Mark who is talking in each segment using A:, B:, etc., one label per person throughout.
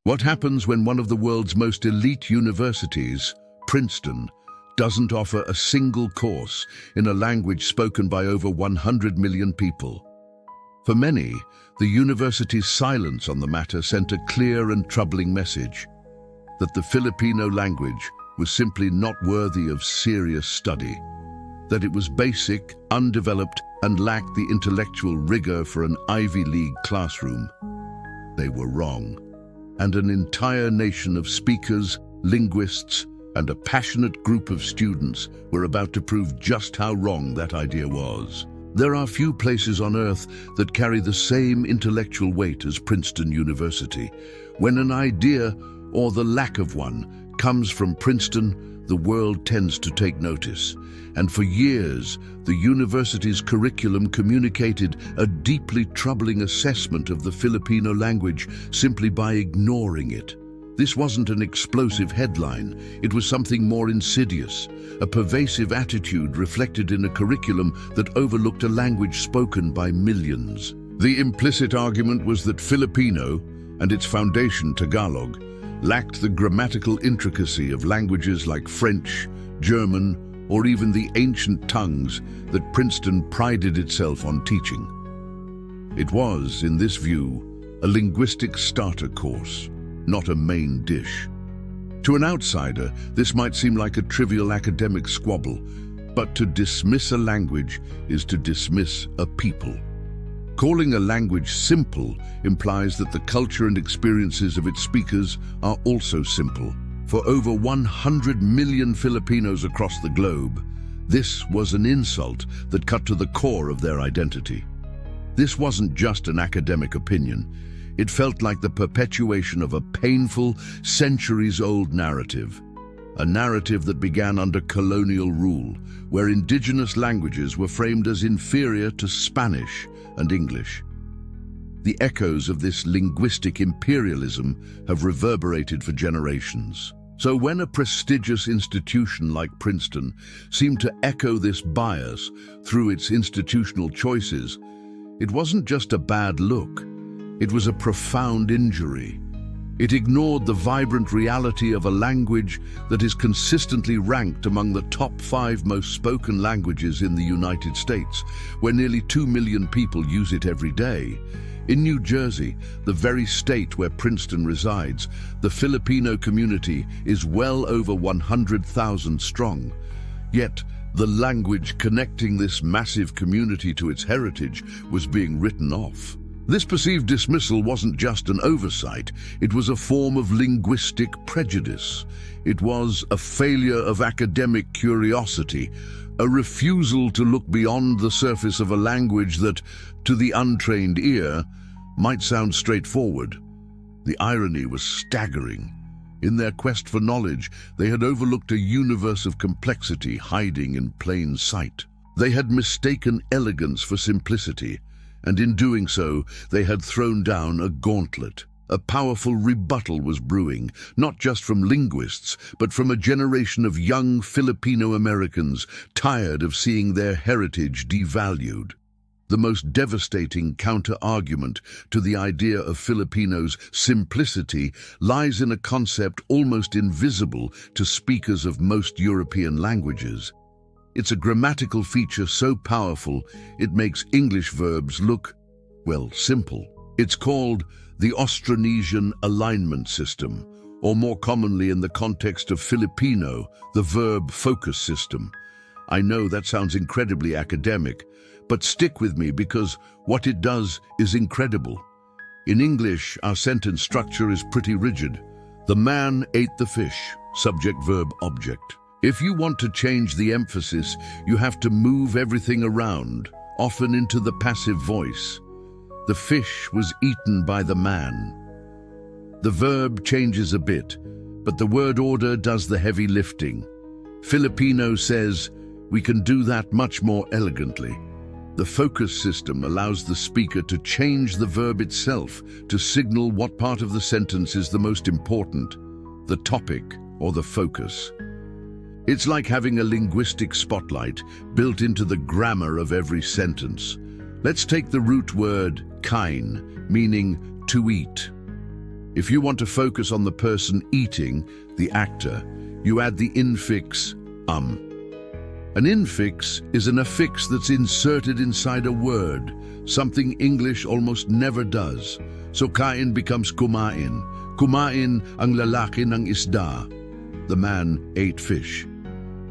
A: What happens when one of the world's most elite universities, Princeton, doesn't offer a single course in a language spoken by over 100 million people? For many, the university's silence on the matter sent a clear and troubling message that the Filipino language was simply not worthy of serious study, that it was basic, undeveloped, and lacked the intellectual rigor for an Ivy League classroom. They were wrong, and an entire nation of speakers, linguists, and a passionate group of students were about to prove just how wrong that idea was. There are few places on earth that carry the same intellectual weight as Princeton University. When an idea, or the lack of one, comes from Princeton, the world tends to take notice. And for years, the university's curriculum communicated a deeply troubling assessment of the Filipino language simply by ignoring it. This wasn't an explosive headline, it was something more insidious, a pervasive attitude reflected in a curriculum that overlooked a language spoken by millions. The implicit argument was that Filipino, and its foundation Tagalog, lacked the grammatical intricacy of languages like French, German, or even the ancient tongues that Princeton prided itself on teaching. It was, in this view, a linguistic starter course, not a main dish. To an outsider, this might seem like a trivial academic squabble, but to dismiss a language is to dismiss a people. Calling a language simple implies that the culture and experiences of its speakers are also simple. For over 100 million Filipinos across the globe, this was an insult that cut to the core of their identity. This wasn't just an academic opinion. It felt like the perpetuation of a painful, centuries-old narrative. A narrative that began under colonial rule, where indigenous languages were framed as inferior to Spanish and English. The echoes of this linguistic imperialism have reverberated for generations. So when a prestigious institution like Princeton seemed to echo this bias through its institutional choices, it wasn't just a bad look, it was a profound injury. It ignored the vibrant reality of a language that is consistently ranked among the top 5 most spoken languages in the United States, where nearly 2 million people use it every day. In New Jersey, the very state where Princeton resides, the Filipino community is well over 100,000 strong. Yet, the language connecting this massive community to its heritage was being written off. This perceived dismissal wasn't just an oversight, it was a form of linguistic prejudice. It was a failure of academic curiosity, a refusal to look beyond the surface of a language that, to the untrained ear, might sound straightforward. The irony was staggering. In their quest for knowledge, they had overlooked a universe of complexity hiding in plain sight. They had mistaken elegance for simplicity, and in doing so, they had thrown down a gauntlet. A powerful rebuttal was brewing, not just from linguists, but from a generation of young Filipino Americans tired of seeing their heritage devalued. The most devastating counter-argument to the idea of Filipinos' simplicity lies in a concept almost invisible to speakers of most European languages. It's a grammatical feature so powerful it makes English verbs look, well, simple. It's called the Austronesian alignment system, or more commonly in the context of Filipino, the verb focus system. I know that sounds incredibly academic, but stick with me because what it does is incredible. In English, our sentence structure is pretty rigid. The man ate the fish, subject, verb, object. If you want to change the emphasis, you have to move everything around, often into the passive voice. The fish was eaten by the man. The verb changes a bit, but the word order does the heavy lifting. Filipino says, we can do that much more elegantly. The focus system allows the speaker to change the verb itself to signal what part of the sentence is the most important, the topic or the focus. It's like having a linguistic spotlight built into the grammar of every sentence. Let's take the root word kain, meaning to eat. If you want to focus on the person eating, the actor, you add the infix An infix is an affix that's inserted inside a word, something English almost never does. So kain becomes kumain. Kumain ang lalaki ng isda. The man ate fish.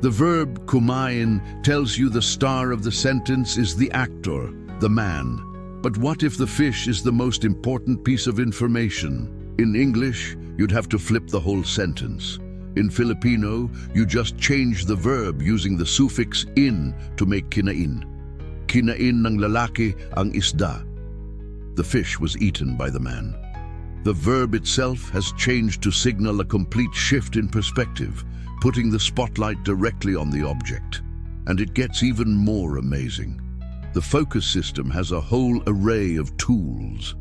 A: The verb kumain tells you the star of the sentence is the actor, the man. But what if the fish is the most important piece of information? In English, you'd have to flip the whole sentence. In Filipino, you just change the verb using the suffix in to make kinain. Kinain ng lalaki ang isda. The fish was eaten by the man. The verb itself has changed to signal a complete shift in perspective, putting the spotlight directly on the object. And it gets even more amazing. The focus system has a whole array of tools.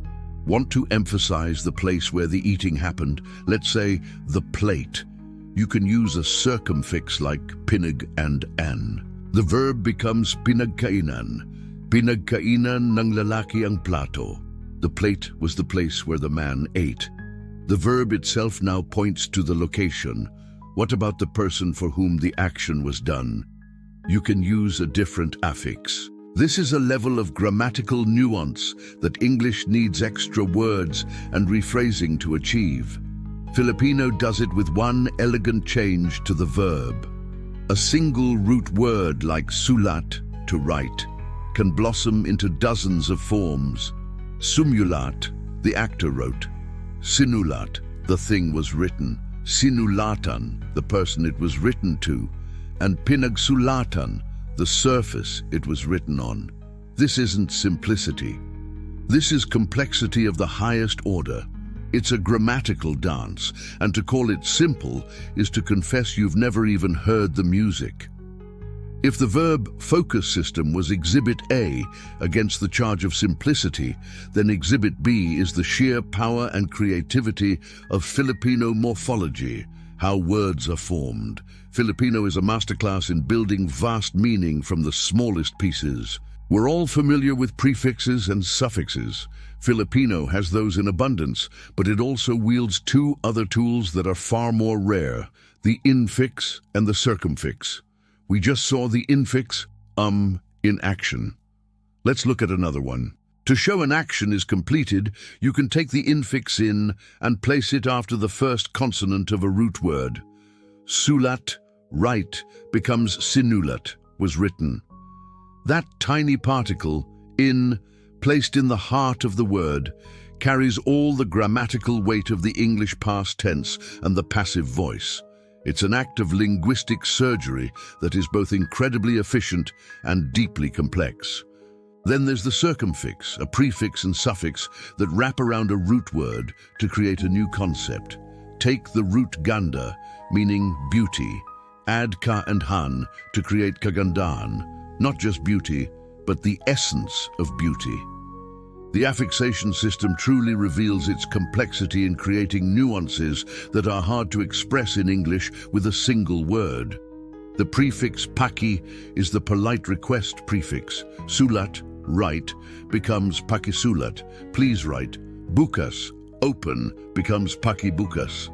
A: Want to emphasize the place where the eating happened? Let's say the plate. You can use a circumfix like pinag and an. The verb becomes pinagkainan. Pinagkainan ng lalaki ang plato. The plate was the place where the man ate. The verb itself now points to the location. What about the person for whom the action was done? You can use a different affix. This is a level of grammatical nuance that English needs extra words and rephrasing to achieve. Filipino does it with one elegant change to the verb. A single root word like sulat, to write, can blossom into dozens of forms. Sumulat, the actor wrote. Sinulat, the thing was written. Sinulatan, the person it was written to. And pinagsulatan, the surface it was written on. This isn't simplicity. This is complexity of the highest order. It's a grammatical dance, and to call it simple is to confess you've never even heard the music. If the verb focus system was Exhibit A against the charge of simplicity, then Exhibit B is the sheer power and creativity of Filipino morphology, how words are formed. Filipino is a masterclass in building vast meaning from the smallest pieces. We're all familiar with prefixes and suffixes. Filipino has those in abundance, but it also wields two other tools that are far more rare, the infix and the circumfix. We just saw the infix, in action. Let's look at another one. To show an action is completed, you can take the infix in and place it after the first consonant of a root word. Sulat, write, becomes sinulat, was written. That tiny particle, in, placed in the heart of the word, carries all the grammatical weight of the English past tense and the passive voice. It's an act of linguistic surgery that is both incredibly efficient and deeply complex. Then there's the circumfix, a prefix and suffix that wrap around a root word to create a new concept. Take the root ganda, meaning beauty, add ka and han to create kagandaan, not just beauty, but the essence of beauty. The affixation system truly reveals its complexity in creating nuances that are hard to express in English with a single word. The prefix paki is the polite request prefix. Sulat, write, becomes pakisulat, please write. Bukas, open, becomes pakibukas,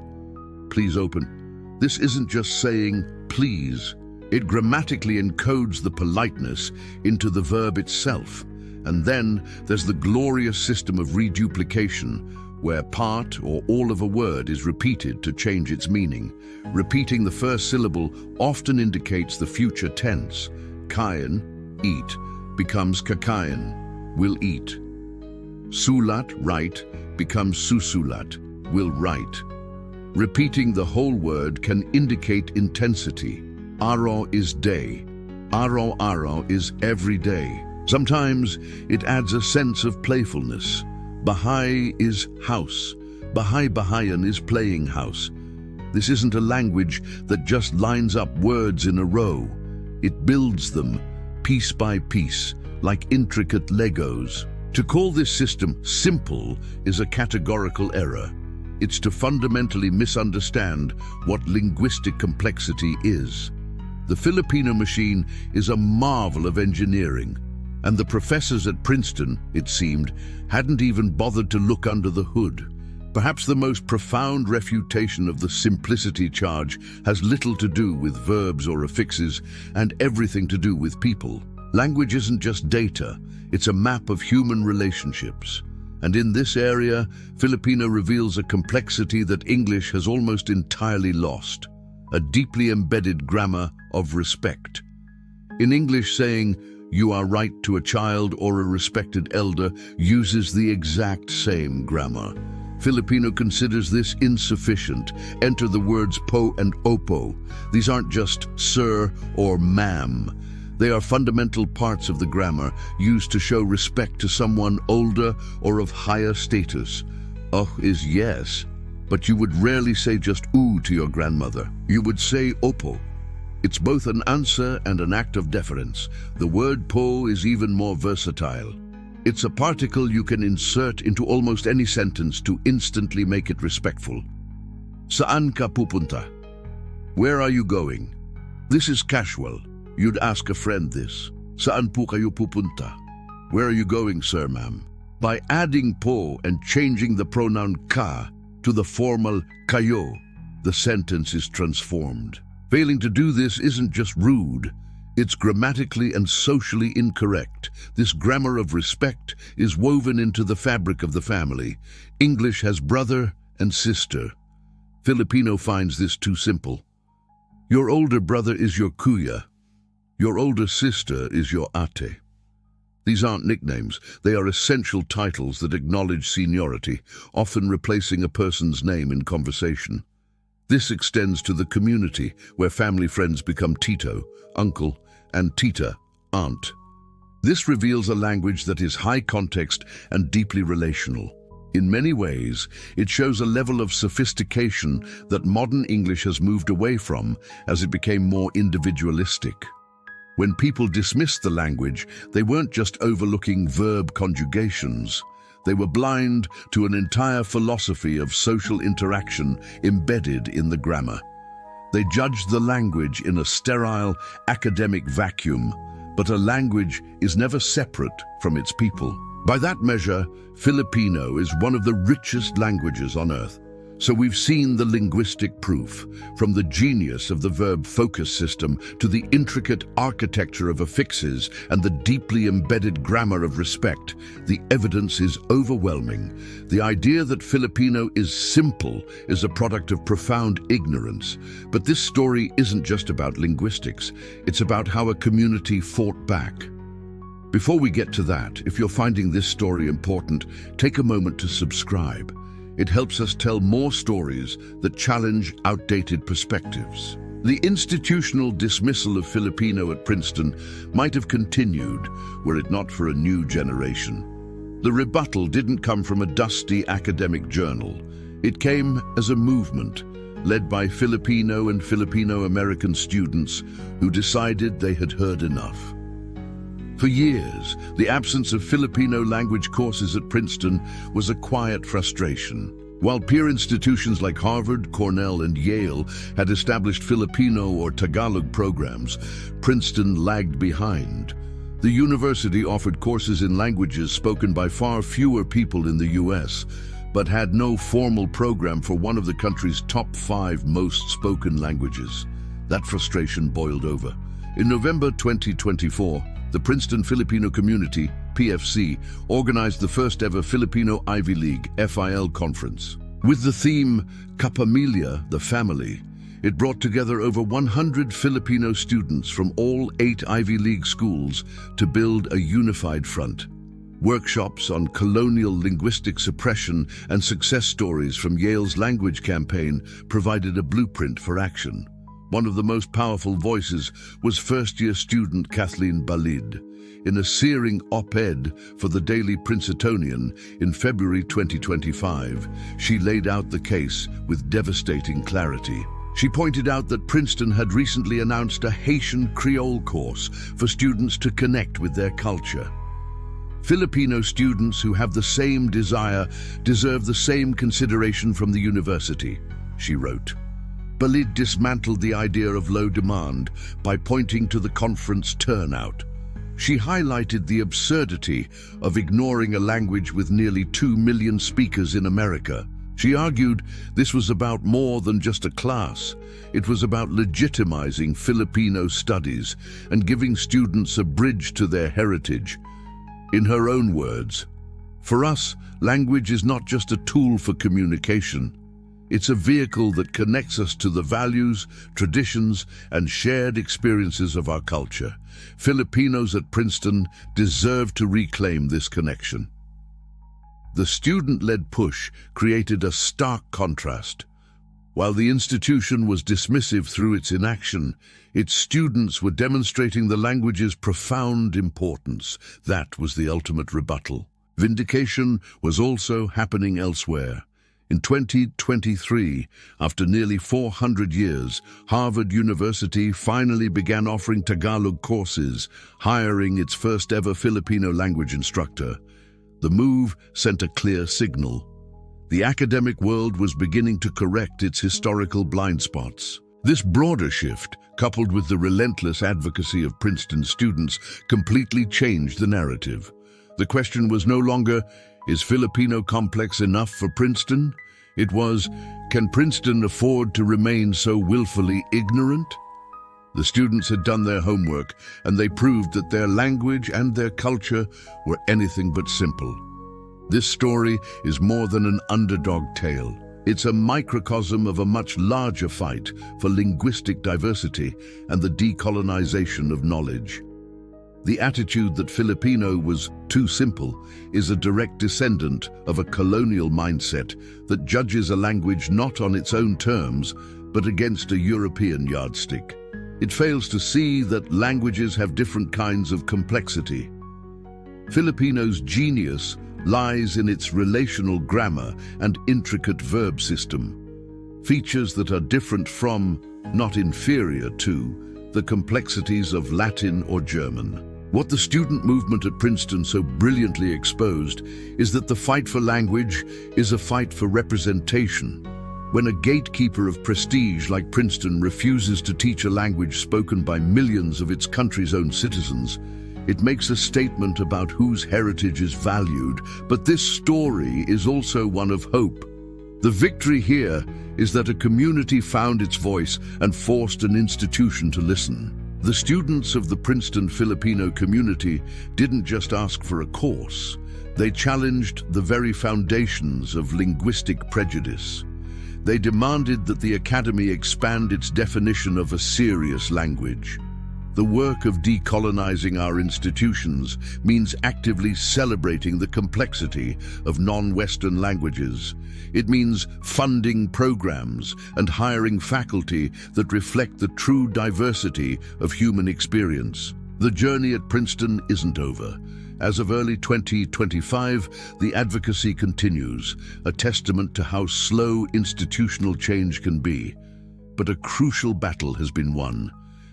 A: please open. This isn't just saying please. It grammatically encodes the politeness into the verb itself. And then there's the glorious system of reduplication, where part or all of a word is repeated to change its meaning. Repeating the first syllable often indicates the future tense. Kain, eat, becomes kakain, will eat. Sulat, write, becomes susulat, will write. Repeating the whole word can indicate intensity. Araw is day. Araw is every day. Sometimes it adds a sense of playfulness. Bahai is house. Bahayan is playing house. This isn't a language that just lines up words in a row. It builds them, piece by piece, like intricate Legos. To call this system simple is a categorical error. It's to fundamentally misunderstand what linguistic complexity is. The Filipino machine is a marvel of engineering. And the professors at Princeton, it seemed, hadn't even bothered to look under the hood. Perhaps the most profound refutation of the simplicity charge has little to do with verbs or affixes and everything to do with people. Language isn't just data, it's a map of human relationships. And in this area, Filipino reveals a complexity that English has almost entirely lost, a deeply embedded grammar of respect. In English, saying, "You are right" to a child or a respected elder uses the exact same grammar. Filipino considers this insufficient. Enter the words po and opo. These aren't just sir or ma'am. They are fundamental parts of the grammar used to show respect to someone older or of higher status. Oh is yes, but you would rarely say just oo to your grandmother. You would say opo. It's both an answer and an act of deference. The word po is even more versatile. It's a particle you can insert into almost any sentence to instantly make it respectful. Saan ka pupunta? Where are you going? This is casual. You'd ask a friend this. Saan po kayo pupunta? Where are you going, sir, ma'am? By adding po and changing the pronoun ka to the formal kayo, the sentence is transformed. Failing to do this isn't just rude, it's grammatically and socially incorrect. This grammar of respect is woven into the fabric of the family. English has brother and sister. Filipino finds this too simple. Your older brother is your kuya. Your older sister is your ate. These aren't nicknames, they are essential titles that acknowledge seniority, often replacing a person's name in conversation. This extends to the community, where family friends become Tito, uncle, and Tita, aunt. This reveals a language that is high context and deeply relational. In many ways, it shows a level of sophistication that modern English has moved away from as it became more individualistic. When people dismissed the language, they weren't just overlooking verb conjugations. They were blind to an entire philosophy of social interaction embedded in the grammar. They judged the language in a sterile, academic vacuum, but a language is never separate from its people. By that measure, Filipino is one of the richest languages on earth. So we've seen the linguistic proof, from the genius of the verb focus system to the intricate architecture of affixes and the deeply embedded grammar of respect. The evidence is overwhelming. The idea that Filipino is simple is a product of profound ignorance. But this story isn't just about linguistics. It's about how a community fought back. Before we get to that, if you're finding this story important, take a moment to subscribe. It helps us tell more stories that challenge outdated perspectives. The institutional dismissal of Filipino at Princeton might have continued were it not for a new generation. The rebuttal didn't come from a dusty academic journal. It came as a movement led by Filipino and Filipino-American students who decided they had heard enough. For years, the absence of Filipino language courses at Princeton was a quiet frustration. While peer institutions like Harvard, Cornell, and Yale had established Filipino or Tagalog programs, Princeton lagged behind. The university offered courses in languages spoken by far fewer people in the US, but had no formal program for one of the country's top 5 most spoken languages. That frustration boiled over. In November 2024, the Princeton Filipino Community, PFC, organized the first ever Filipino Ivy League, FIL conference. With the theme, Kapamilya, the family, it brought together over 100 Filipino students from all 8 Ivy League schools to build a unified front. Workshops on colonial linguistic suppression and success stories from Yale's language campaign provided a blueprint for action. One of the most powerful voices was first-year student Kathleen Balid. In a searing op-ed for the Daily Princetonian in February 2025, she laid out the case with devastating clarity. She pointed out that Princeton had recently announced a Haitian Creole course for students to connect with their culture. Filipino students who have the same desire deserve the same consideration from the university, she wrote. Balid dismantled the idea of low demand by pointing to the conference turnout. She highlighted the absurdity of ignoring a language with nearly 2 million speakers in America. She argued this was about more than just a class. It was about legitimizing Filipino studies and giving students a bridge to their heritage. In her own words, "For us, language is not just a tool for communication. It's a vehicle that connects us to the values, traditions, and shared experiences of our culture. Filipinos at Princeton deserve to reclaim this connection." The student-led push created a stark contrast. While the institution was dismissive through its inaction, its students were demonstrating the language's profound importance. That was the ultimate rebuttal. Vindication was also happening elsewhere. In 2023, after nearly 400 years, Harvard University finally began offering Tagalog courses, hiring its first-ever Filipino language instructor. The move sent a clear signal. The academic world was beginning to correct its historical blind spots. This broader shift, coupled with the relentless advocacy of Princeton students, completely changed the narrative. The question was no longer, is Filipino complex enough for Princeton? It was, can Princeton afford to remain so willfully ignorant? The students had done their homework, and they proved that their language and their culture were anything but simple. This story is more than an underdog tale. It's a microcosm of a much larger fight for linguistic diversity and the decolonization of knowledge. The attitude that Filipino was too simple is a direct descendant of a colonial mindset that judges a language not on its own terms, but against a European yardstick. It fails to see that languages have different kinds of complexity. Filipino's genius lies in its relational grammar and intricate verb system, features that are different from, not inferior to, the complexities of Latin or German. What the student movement at Princeton so brilliantly exposed is that the fight for language is a fight for representation. When a gatekeeper of prestige like Princeton refuses to teach a language spoken by millions of its country's own citizens, it makes a statement about whose heritage is valued. But this story is also one of hope. The victory here is that a community found its voice and forced an institution to listen. The students of the Princeton Filipino community didn't just ask for a course. They challenged the very foundations of linguistic prejudice. They demanded that the academy expand its definition of a serious language. The work of decolonizing our institutions means actively celebrating the complexity of non-Western languages. It means funding programs and hiring faculty that reflect the true diversity of human experience. The journey at Princeton isn't over. As of early 2025, the advocacy continues, a testament to how slow institutional change can be. But a crucial battle has been won.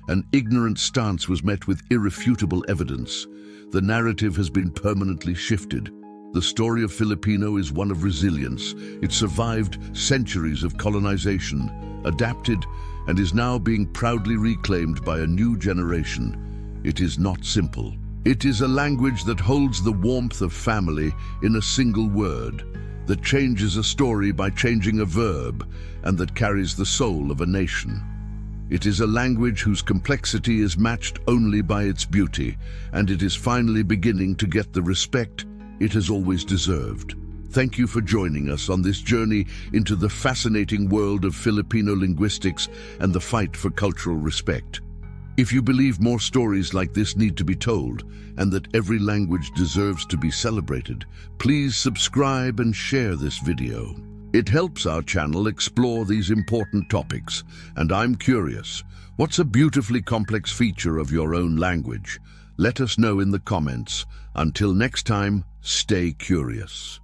A: An ignorant stance was met with irrefutable evidence. The narrative has been permanently shifted. The story of Filipino is one of resilience. It survived centuries of colonization, adapted, and is now being proudly reclaimed by a new generation. It is not simple. It is a language that holds the warmth of family in a single word, that changes a story by changing a verb, and that carries the soul of a nation. It is a language whose complexity is matched only by its beauty, and it is finally beginning to get the respect it has always deserved. Thank you for joining us on this journey into the fascinating world of Filipino linguistics and the fight for cultural respect. If you believe more stories like this need to be told, and that every language deserves to be celebrated, please subscribe and share this video. It helps our channel explore these important topics, and I'm curious, what's a beautifully complex feature of your own language? Let us know in the comments. Until next time, stay curious.